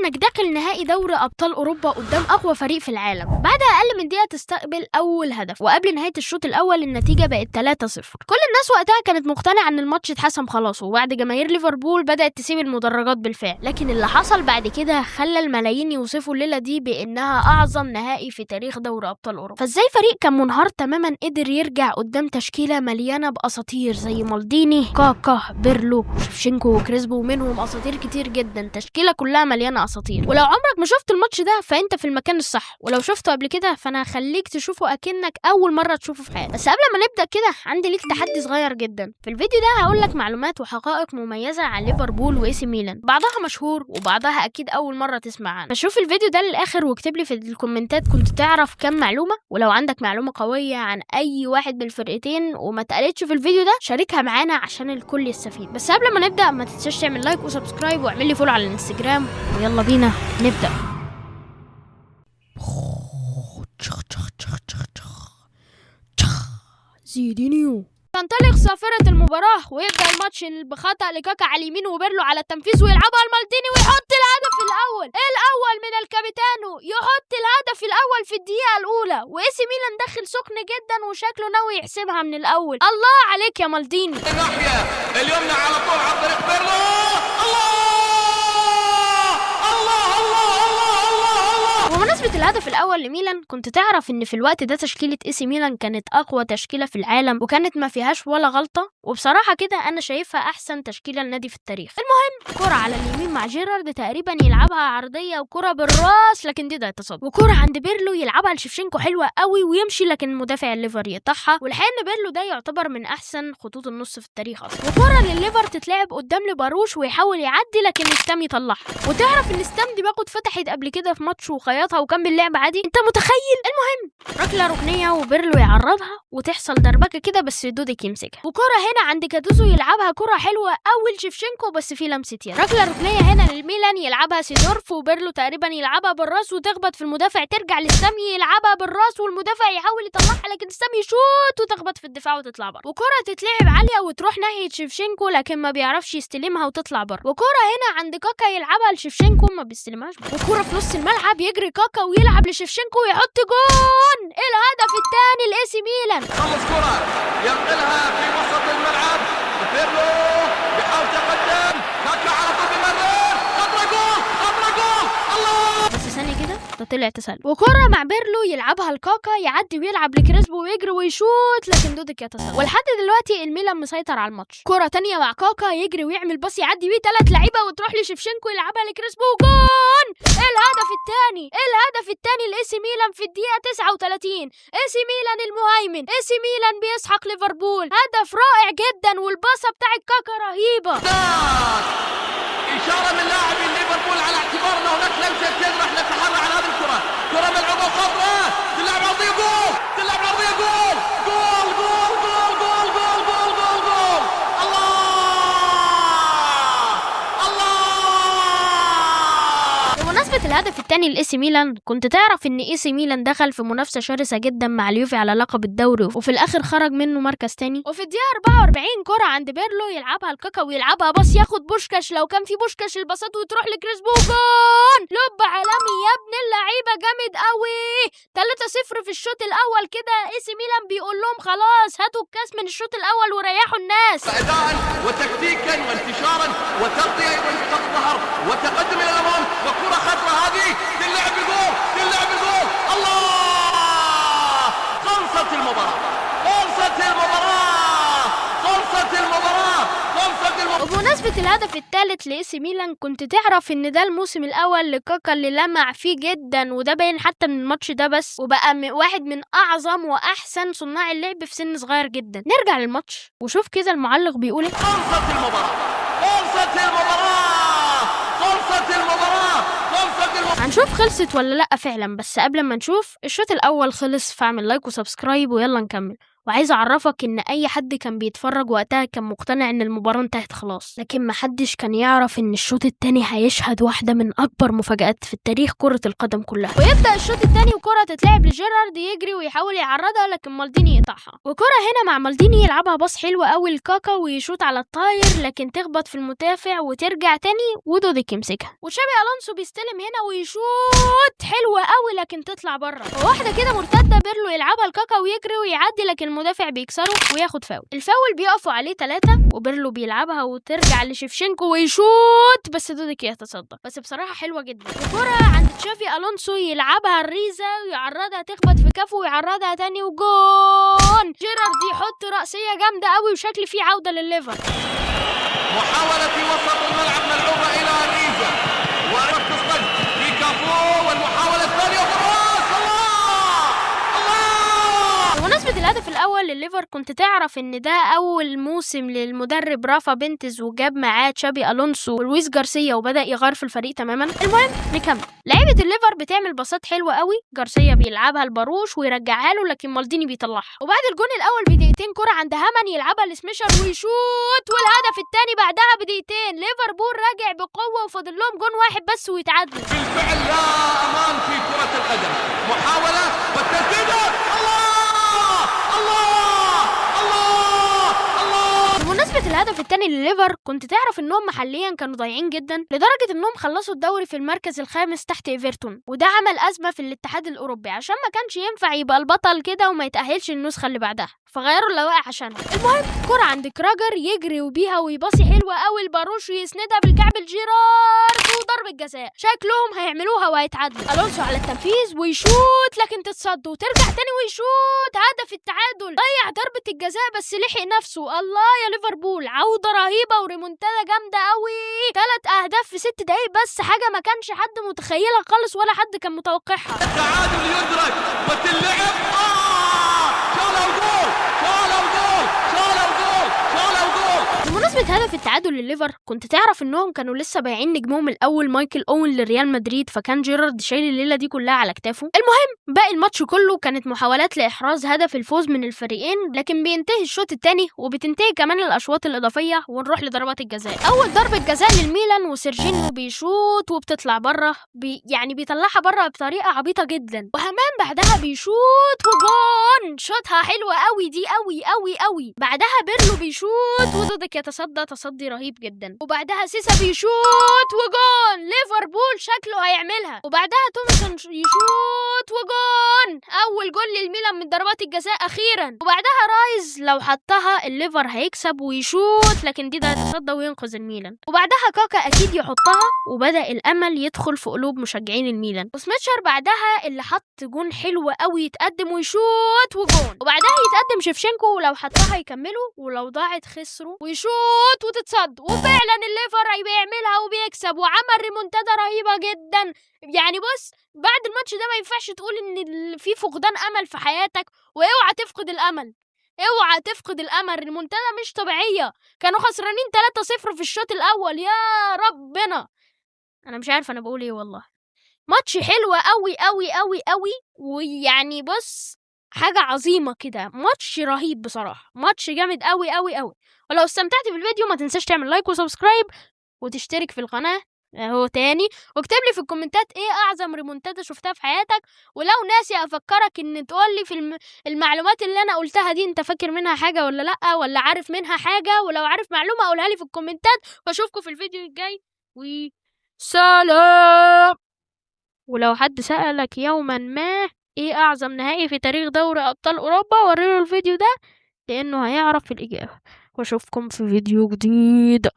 انك داخل نهائي دوري ابطال اوروبا قدام اقوى فريق في العالم. بعد اقل من دقيقه تستقبل اول هدف، وقبل نهايه الشوط الاول النتيجه بقت 3-0. كل الناس وقتها كانت مقتنعه ان الماتش اتحسم خلاص، وبعد جماهير ليفربول بدات تسيب المدرجات بالفعل. لكن اللي حصل بعد كده خلى الملايين يوصفوا الليله دي بانها اعظم نهائي في تاريخ دوري ابطال اوروبا. فازاي فريق كان منهار تماما قدر يرجع قدام تشكيله مليانه باساطير زي مالديني، كاكا، بيرلو، شيفشينكو وكريسبو، ومنهم اساطير كتير جدا، تشكيله كلها مليانه اساطير. ولو عمرك ما شفت الماتش ده فانت في المكان الصح، ولو شفته قبل كده فانا هخليك تشوفه اكنك اول مره تشوفه في حياتك. بس قبل ما نبدا كده عندي ليك تحدي صغير جدا. في الفيديو ده هقول لك معلومات وحقائق مميزه عن ليفربول واي سي ميلان، بعضها مشهور وبعضها اكيد اول مره تسمع عنه. فشوف الفيديو ده للاخر واكتب لي في الكومنتات كنت تعرف كم معلومه، ولو عندك معلومه قويه عن اي واحد من الفرقتين وما اتقالتش في الفيديو ده شاركها معانا عشان الكل يستفيد. بس قبل ما نبدا ما تنساش تعمل لايك وسبسكرايب واعمل لي فولو على الانستجرام، ويلا بينا نبدا. زيدينيو تنطلق صافرة المباراة ويبدأ الماتش بخطأ لكاكا على اليمين وبيرلو على التنفيذ ويلعبها المالديني ويحط الهدف الأول من الكابيتانو، يحط الهدف الأول في الدقيقة الأولى، وإيسي ميلان داخل سخن جدا وشكله ناوي يحسبها من الأول. الله عليك يا مالديني. الناحية اليمنى على طول عن طريق بيرلو. بمناسبة الهدف الأول لميلان، كنت تعرف إن في الوقت ده تشكيلة إيسي ميلان كانت أقوى تشكيلة في العالم وكانت ما فيهاش ولا غلطة، وبصراحة كده أنا شايفها أحسن تشكيلة لنادي في التاريخ. المهم كرة على اليمين مع جيرارد تقريبا يلعبها عرضية وكرة بالراس، لكن دي تصدي، وكرة عند بيرلو يلعبها لشيفشينكو حلوة قوي ويمشي، لكن المدافع الليفر يقطعها. والحقيقة إن بيرلو ده يعتبر من أحسن خطوط النص في التاريخ أصلا. وكرة للليفر تتلعب قدام لباروش ويحاول يعدي لكن ستام يطلعها. وتعرف إن ستام دي باخد فتحت قبل كده في ماتش وخيطها وكمل اللعب عادي، انت متخيل؟ المهم ركله ركنيه وبيرلو يعرضها وتحصل دربكه كده بس دوديك يمسكها، وكره هنا عند كاتوزو يلعبها كره حلوه اول شيفشينكو بس في لمسه يد. ركله ركنيه هنا للميلان يلعبها سيدورف وبيرلو تقريبا يلعبها بالراس وتخبط في المدافع، ترجع لستامي يلعبها بالراس والمدافع يحاول يطلعها لكن ستامي يشوط وتخبط في الدفاع وتطلع بره، وكره تتلعب عاليه وتروح ناحيه شيفشينكو لكن ما بيعرفش يستلمها وتطلع بره، وكره هنا عند كاكا يلعبها لشيفشينكو ما بيستلمهاش، وكره في نص الملعب يجري كاكا ويلعب لشيفشينكو ويحط جون الهدف الثاني لايسي ميلان. خلص كرة ينقلها في وسط الملعب، بيرلو بيحاول تقدم، كاكا على طول بيمرر، خطرة جول الله. بس ثانية كده ده طلع تسلل، وكرة مع بيرلو يلعبها لكاكا يعدي ويلعب لكريسبو ويجري ويشوط لكن دوديك يتسلل. ولحد دلوقتي الميلان مسيطر على الماتش. كرة تانية مع كاكا يجري ويعمل باص يعدي بيه 3 لعيبة وتروح لشيفشينكو يلعبها لكريسبو وجون الهدف الثاني لايسي ميلان في الدقيقة 39. ايسي ميلان المهيمن، ايسي ميلان بيسحق ليفربول، هدف رائع جدا والباصة بتاعت كاكا رهيبة. إشارة من لاعبي ليفربول على اعتبار أن هناك لمسة يد راح نتحرى على هذه الكرة، كرة ملعوبة خطرة تلعب عرضية جول بمناسبة الهدف الثاني لإيسي ميلان، كنت تعرف ان إيسي ميلان دخل في منافسة شرسة جدا مع اليوفي على لقب الدوري وفي الاخر خرج منه مركز تاني. وفي الدقيقة 44 كرة عند بيرلو يلعبها لكاكا ويلعبها باص ياخد بوشكاش لو كان في بوشكاش الباصات وتروح لكريسبو جون لب عالمي يا ابن اللعيبة جامد قوي. 3-0 في الشوط الاول كده. إيسي ميلان بيقول لهم خلاص هاتوا الكاس من الشوط الاول وريحوا الناس. أداء وتكتيكا وانتشارا وتغطية أيضا في خط الظهر وتقدم إلى الأمام، وكرة خطرة هذه تلعب بجول الله. خلصت المباراة. وبمناسبة الهدف الثالث لإيسي ميلان، كنت تعرف ان ده الموسم الاول لكاكا اللي لمع فيه جدا، وده باين حتى من الماتش ده بس، وبقى واحد من اعظم واحسن صناع اللعب في سن صغير جدا. نرجع للماتش وشوف كده المعلق بيقول ايه. خلصت المباراة. هنشوف خلصت ولا لا فعلا، بس قبل ما نشوف الشوط الاول خلص فاعمل لايك وسبسكرايب ويلا نكمل. وعايز اعرفك ان اي حد كان بيتفرج وقتها كان مقتنع ان المباراة انتهت خلاص، لكن محدش كان يعرف ان الشوط التاني هيشهد واحدة من اكبر مفاجآت في التاريخ كرة القدم كلها. ويبدأ الشوط التاني وكرة تتلعب لجيرارد يجري ويحاول يعرضها لكن مالديني يقطعها، وكرة هنا مع مالديني يلعبها باص حلو قوي لكاكا ويشوط على الطاير لكن تخبط في المدافع وترجع تاني ودوديك يمسكها، وتشابي الونسو بيستلم هنا ويشوط حلوة قوي لكن تطلع بره، وواحدة كده مرتدة بيرلو يلعبها لكاكا ويجري ويعدي لكن المدافع بيكسره وياخد فاول. الفاول بيقفوا عليه 3 وبيرلو بيلعبها وترجع لشيفشينكو ويشوط بس دوديك يتصدى، بس بصراحة حلوة جدا. وكرة عند تشافي الونسو يلعبها الريزة ويعرضها تخبط في كفه ويعرضها تاني وجون. جيرارد يحط رأسية جامدة قوي وشكل فيه عودة للليفر. محاولة في وسط الملعب ملعوبة إلى ريزا وربط الصد في كافو والمحاولة الثانية بالراس. الله بمناسبة الهدف الأول للليفر كنت تعرف إن ده أول موسم للمدرب رافا بنتز وجاب معاه تشابي ألونسو ولويس جارسيا وبدأ يغير في الفريق تماما. المهم نكمل. لعيبة الليفر بتعمل باصات حلوة قوي، جارسيا بيلعبها لباروش ويرجعها له لكن مالديني بيطلعها، وبعد الجون الأول بدقيقتين كرة عند هامان يلعبها لسميشر ويشوط، والهدف الثاني بعدها بدقيقتين. ليفربول راجع بقوة وفاضل لهم جون واحد بس ويتعادلوا. بالفعل لا أمان في كرة القدم. محاولة والتسديدة. بمناسبة الهدف الثاني لليفر كنت تعرف انهم محليا كانوا ضايعين جدا لدرجة انهم خلصوا الدوري في المركز الخامس تحت ايفرتون، وده عمل ازمة في الاتحاد الاوروبي عشان ما كانش ينفع يبقى البطل كده وما يتأهلش النسخة اللي بعدها، فغيروا اللوائح عشانها. المهم كرة عند كراجر يجري وبيها ويباصي حلوة قوي لباروش ويسندها بالكعب الجيرارد وضربة جزاء، شكلهم هيعملوها وهيتعادلوا. الونسو على التنفيذ ويشوط لكن تتصد وترجع تاني ويشوط، هدف التعادل. ضيع ضربة الجزاء بس لحق نفسه. الله يا ليفربول، عودة رهيبة وريمونتادا جامدة قوي. 3 أهداف في 6 دقايق بس، حاجة ما كانش حد متخيلها خالص ولا حد كان متوقعها. التعادل يدرك وتلعب. شالوا جول شالوا جول شالوا جول شالوا جول. بمناسبة هدف التعادل للليفر كنت تعرف انهم كانوا لسه بايعين نجمهم الاول مايكل اوين لريال مدريد، فكان جيرارد شايل الليلة دي كلها على كتافه. المهم باقي الماتش كله كانت محاولات لاحراز هدف الفوز من الفريقين، لكن بينتهي الشوط الثاني وبتنتهي كمان الاشواط الاضافية ونروح لضربات الجزاء. اول ضربة جزاء للميلان وسيرجينيو بيشوط وبتطلع بره، يعني بيطلعها بره بطريقة عبيطة جدا، وهمان بعدها بيشوط وجون. شوطها حلوة قوي دي قوي قوي قوي. بعدها بيرلو بيشوط ودوديك يتصدى تصدي رهيب جدا، وبعدها سيسا بيشوط وجون. ليفربول شكله هيعملها، وبعدها تومسون يشوط وجون. اول جول للميلان من ضربات الجزاء اخيرا، وبعدها رايز لو حطها الليفر هيكسب ويشوط لكن دي ده هيتصدى وينقذ الميلان، وبعدها كاكا اكيد يحطها وبدأ الامل يدخل في قلوب مشجعين الميلان. وسميتشر بعدها اللي حط جون حلو قوي يتقدم ويشوط وجون، وبعدها يتقدم شيفشينكو ولو حطها يكملوا ولو ضاعت خسروا ويشوط وتتصد، وفعلا الليفر بيعملها وبيكسب وعمل ريمونتادا رهيبة جدا. يعني بص، بعد الماتش ده ما ينفعش تقول ان في فقدان امل في حياتك، واوعى تفقد الامل، اوعى تفقد الامل. ريمونتادا مش طبيعية، كانوا خسرانين 3-0 في الشوط الاول. يا ربنا، انا مش عارفه انا بقول ايه والله. ماتش حلو قوي قوي قوي قوي، ويعني بص حاجة عظيمة كده، ماتش رهيب بصراحة، ماتش جامد قوي قوي قوي. ولو استمتعت بالفيديو ما تنساش تعمل لايك وسبسكرايب وتشترك في القناة اهو تاني، واكتب لي في الكومنتات ايه اعظم ريمونتادا شفتها في حياتك. ولو ناسي افكرك ان تقول لي في المعلومات اللي انا قلتها دي انت فاكر منها حاجة ولا لا، ولا عارف منها حاجة، ولو عارف معلومة قولها لي في الكومنتات، واشوفكم في الفيديو الجاي وسلام. ولو حد سألك يوما ما ايه اعظم نهائي في تاريخ دوري ابطال اوروبا وريله الفيديو ده لانه هيعرف الاجابة. واشوفكم في فيديو جديد.